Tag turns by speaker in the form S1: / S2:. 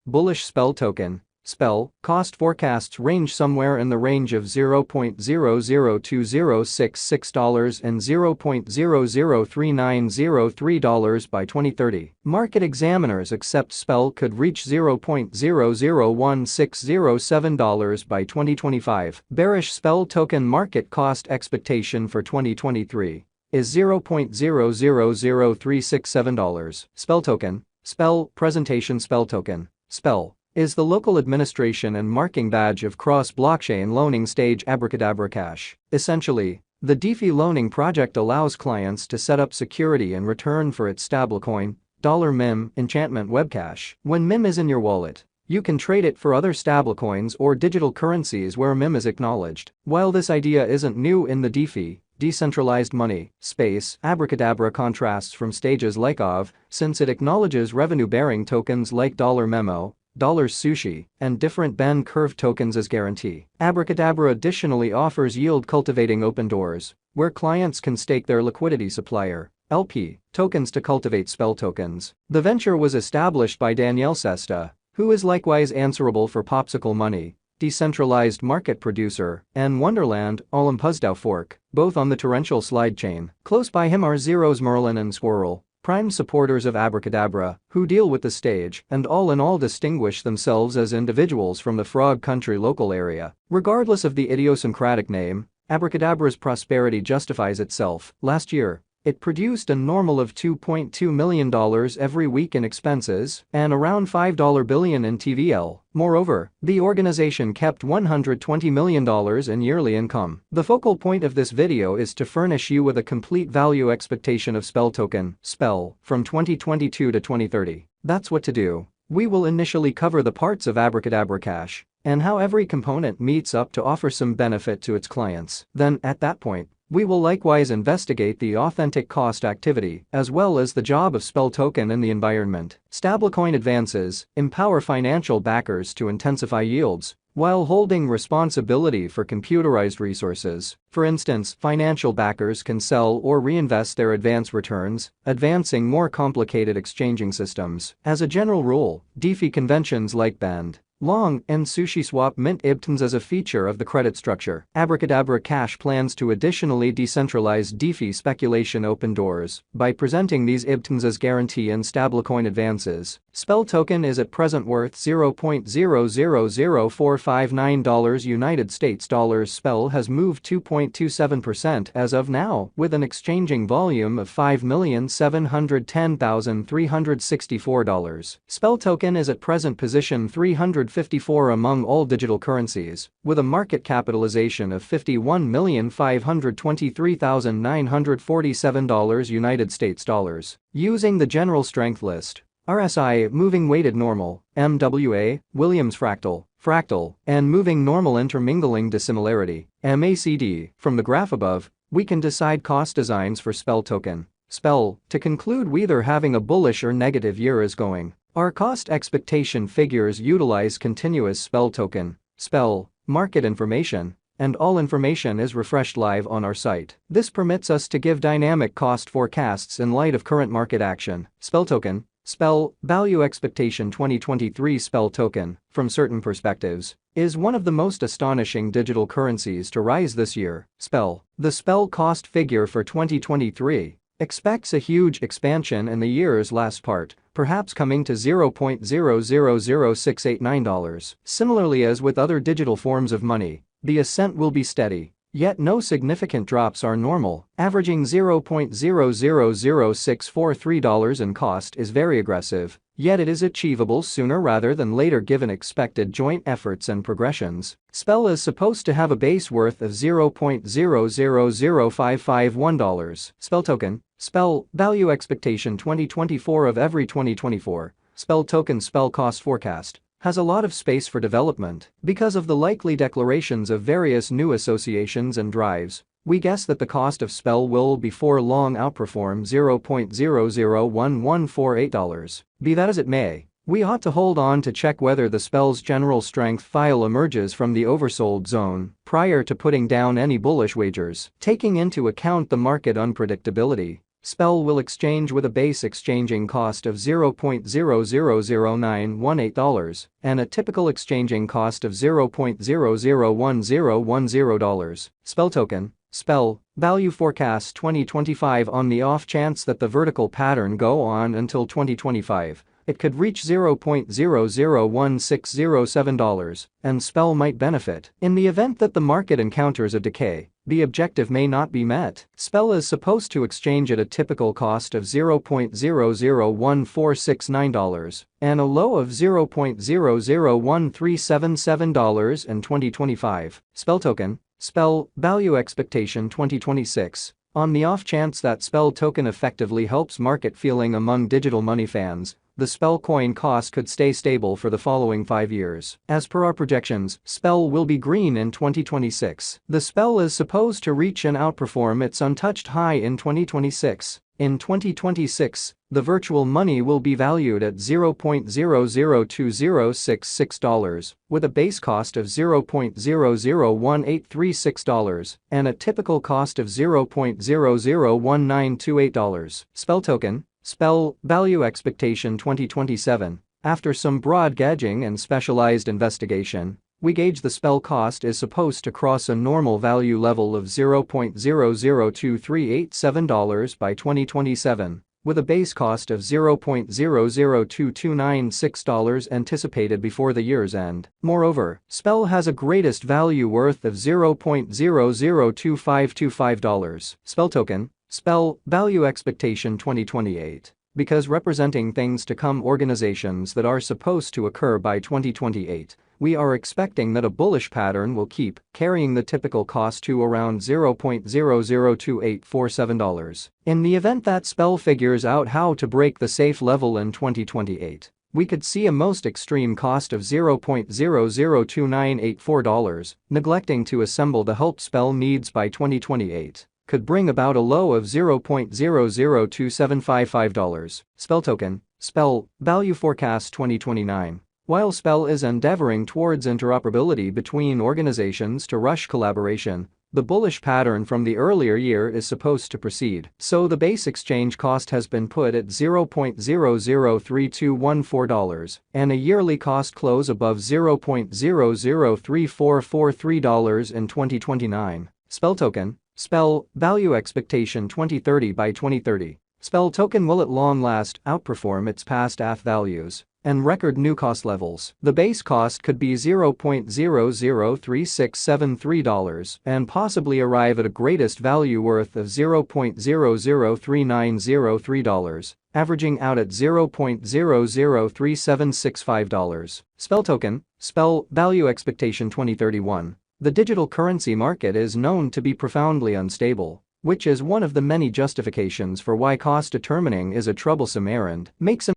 S1: Bullish SPEL token. SPEL cost forecasts range somewhere in the range of $0.002066 and $0.003903 by 2030. Market examiners accept SPEL could reach $0.001607 by 2025. Bearish SPEL token market cost expectation for 2023 is $0.000367. SPEL token. SPEL presentation. SPEL token. SPEL is the local administration and marking badge of cross-blockchain loaning stage Abracadabra Cash. Essentially, the DeFi loaning project allows clients to set up security in return for its stablecoin, $MIM, enchantment webcash. When MIM is in your wallet, you can trade it for other stablecoins or digital currencies where MIM is acknowledged. While this idea isn't new in the DeFi, decentralized money space, Abracadabra contrasts from stages like OV since it acknowledges revenue-bearing tokens like $Memo, $Sushi, and different bend curve tokens as guarantee. Abracadabra additionally offers yield-cultivating open doors, where clients can stake their liquidity supplier, LP, tokens to cultivate SPEL tokens. The venture was established by Danielle Sesta, who is likewise answerable for Popsicle Money, decentralized market producer, and Wonderland, Olympusdao fork, both on the torrential slide chain. Close by him are Zeros Merlin and Squirrel, prime supporters of Abracadabra, who deal with the stage and all in all distinguish themselves as individuals from the Frog Country local area. Regardless of the idiosyncratic name, Abracadabra's prosperity justifies itself. Last year, it produced a normal of $2.2 million every week in expenses and around $5 billion in TVL. Moreover, the organization kept $120 million in yearly income. The focal point of this video is to furnish you with a complete value expectation of SPEL token, SPEL, from 2022 to 2030. That's what to do. We will initially cover the parts of Abracadabra Cash and how every component meets up to offer some benefit to its clients. Then, at that point, we will likewise investigate the authentic cost activity as well as the job of SPEL token in the environment. Stablecoin advances empower financial backers to intensify yields while holding responsibility for computerized resources. For instance, financial backers can sell or reinvest their advance returns, advancing more complicated exchanging systems. As a general rule, DeFi conventions like Band, Long, and SushiSwap mint IBTONs as a feature of the credit structure. Abracadabra Cash plans to additionally decentralize DeFi speculation open doors by presenting these IBTONs as guarantee and stablecoin advances. SPEL token is at present worth $0.000459 United States dollars. SPEL has moved 2.27% as of now, with an exchanging volume of $5,710,364. SPEL token is at present position 354 among all digital currencies, with a market capitalization of $51,523,947 United States dollars. Using the general strength list, RSI, moving weighted normal, MWA, Williams fractal, and moving normal intermingling dissimilarity, MACD. From the graph above, we can decide cost designs for SPEL token. SPEL, to conclude whether having a bullish or negative year is going. Our cost expectation figures utilize continuous SPEL token, SPEL, market information, and all information is refreshed live on our site. This permits us to give dynamic cost forecasts in light of current market action. SPEL token, SPEL, value expectation 2023. SPEL token, from certain perspectives, is one of the most astonishing digital currencies to rise this year. SPEL, the SPEL cost figure for 2023, expects a huge expansion in the year's last part, perhaps coming to $0.000689. Similarly, as with other digital forms of money, the ascent will be steady, yet no significant drops are normal. Averaging $0.000643 in cost is very aggressive, yet it is achievable sooner rather than later given expected joint efforts and progressions. SPEL is supposed to have a base worth of $0.000551. SPEL token, SPEL, value expectation 2024 of every 2024. SPEL token SPEL cost forecast has a lot of space for development. Because of the likely declarations of various new associations and drives, we guess that the cost of SPEL will before long outperform $0.001148. Be that as it may, we ought to hold on to check whether the SPEL's general strength file emerges from the oversold zone prior to putting down any bullish wagers. Taking into account the market unpredictability, SPEL will exchange with a base exchanging cost of $0.000918 and a typical exchanging cost of $0.001010. SPEL token, SPEL, value forecast 2025. On the off chance that the vertical pattern go on until 2025, it could reach $0.001607 and SPEL might benefit. In the event that the market encounters a decay, the objective may not be met. SPEL is supposed to exchange at a typical cost of $0.001469 and a low of $0.001377 in 2025. SPEL token, SPEL, value expectation 2026. On the off chance that SPEL token effectively helps market feeling among digital money fans, the SPEL coin cost could stay stable for the following 5 years. As per our projections, SPEL will be green in 2026. The SPEL is supposed to reach and outperform its untouched high in 2026. In 2026, the virtual money will be valued at $0.002066 with a base cost of $0.001836 and a typical cost of $0.001928. SPEL token, SPEL, value expectation 2027. After some broad gauging and specialized investigation, we gauge the SPEL cost is supposed to cross a normal value level of $0.002387 by 2027, with a base cost of $0.002296 anticipated before the year's end. Moreover, SPEL has a greatest value worth of $0.002525. SPEL token, SPEL, value expectation 2028. Because representing things to come organizations that are supposed to occur by 2028, we are expecting that a bullish pattern will keep carrying the typical cost to around $0.002847. In the event that SPEL figures out how to break the safe level in 2028, we could see a most extreme cost of $0.002984, neglecting to assemble the help SPEL needs by 2028. Could bring about a low of $0.002755. SPEL token, SPEL, value forecast 2029. While SPEL is endeavoring towards interoperability between organizations to rush collaboration, the bullish pattern from the earlier year is supposed to proceed. So the base exchange cost has been put at $0.003214 and a yearly cost close above $0.003443 in 2029. SPEL token, SPEL, value expectation 2030. By 2030, SPEL token will at long last outperform its past AF values and record new cost levels. The base cost could be $0.003673 and possibly arrive at a greatest value worth of $0.003903, averaging out at $0.003765. SPEL token, SPEL, value expectation 2031. The digital currency market is known to be profoundly unstable, which is one of the many justifications for why cost determining is a troublesome errand. Makes